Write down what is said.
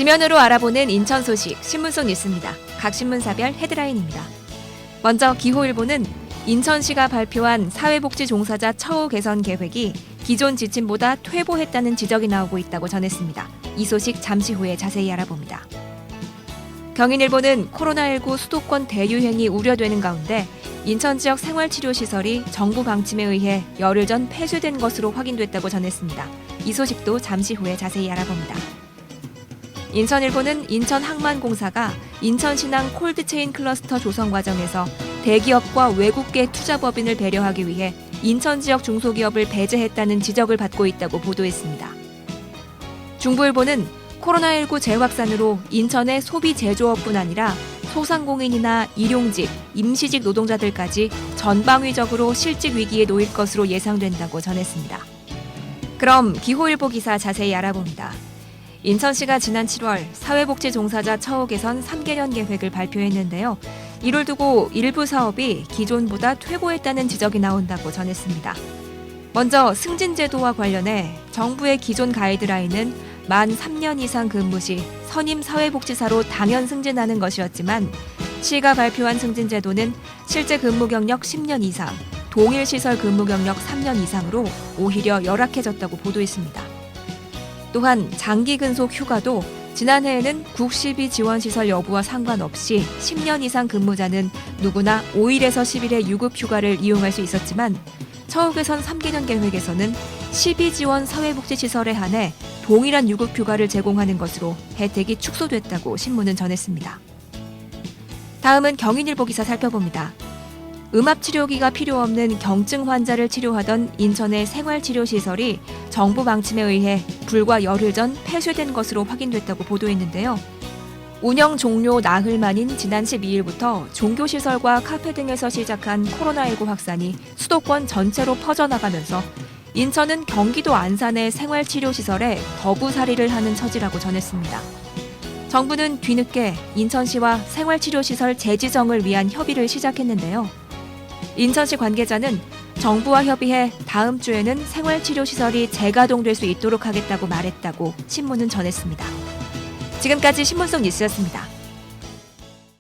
지면으로 알아보는 인천 소식 신문 속 뉴스입니다. 각 신문사별 헤드라인입니다. 먼저 기호일보는 인천시가 발표한 사회복지 종사자 처우 개선 계획이 기존 지침보다 퇴보했다는 지적이 나오고 있다고 전했습니다. 이 소식 잠시 후에 자세히 알아봅니다. 경인일보는 코로나19 수도권 대유행이 우려되는 가운데 인천 지역 생활치료시설이 정부 방침에 의해 열흘 전 폐쇄된 것으로 확인됐다고 전했습니다. 이 소식도 잠시 후에 자세히 알아봅니다. 인천일보는 인천항만공사가 인천신항 콜드체인 클러스터 조성 과정에서 대기업과 외국계 투자법인을 배려하기 위해 인천 지역 중소기업을 배제했다는 지적을 받고 있다고 보도했습니다. 중부일보는 코로나19 재확산으로 인천의 소비 제조업뿐 아니라 소상공인이나 일용직, 임시직 노동자들까지 전방위적으로 실직 위기에 놓일 것으로 예상된다고 전했습니다. 그럼 기호일보 기사 자세히 알아봅니다. 인천시가 지난 7월 사회복지 종사자 처우 개선 3개년 계획을 발표했는데요. 이를 두고 일부 사업이 기존보다 퇴보했다는 지적이 나온다고 전했습니다. 먼저 승진제도와 관련해 정부의 기존 가이드라인은 만 3년 이상 근무 시 선임 사회복지사로 당연 승진하는 것이었지만 시가 발표한 승진제도는 실제 근무 경력 10년 이상, 동일 시설 근무 경력 3년 이상으로 오히려 열악해졌다고 보도했습니다. 또한 장기 근속 휴가도 지난해에는 국시비 지원시설 여부와 상관없이 10년 이상 근무자는 누구나 5일에서 10일의 유급 휴가를 이용할 수 있었지만 처우 개선 3개년 계획에서는 시비 지원 사회복지시설에 한해 동일한 유급 휴가를 제공하는 것으로 혜택이 축소됐다고 신문은 전했습니다. 다음은 경인일보 기사 살펴봅니다. 음압치료기가 필요 없는 경증 환자를 치료하던 인천의 생활치료시설이 정부 방침에 의해 불과 열흘 전 폐쇄된 것으로 확인됐다고 보도했는데요. 운영 종료 나흘 만인 지난 12일부터 종교시설과 카페 등에서 시작한 코로나19 확산이 수도권 전체로 퍼져나가면서 인천은 경기도 안산의 생활치료시설에 거부살이를 하는 처지라고 전했습니다. 정부는 뒤늦게 인천시와 생활치료시설 재지정을 위한 협의를 시작했는데요. 인천시 관계자는 정부와 협의해 다음 주에는 생활치료시설이 재가동될 수 있도록 하겠다고 말했다고 신문은 전했습니다. 지금까지 신문 속 뉴스였습니다.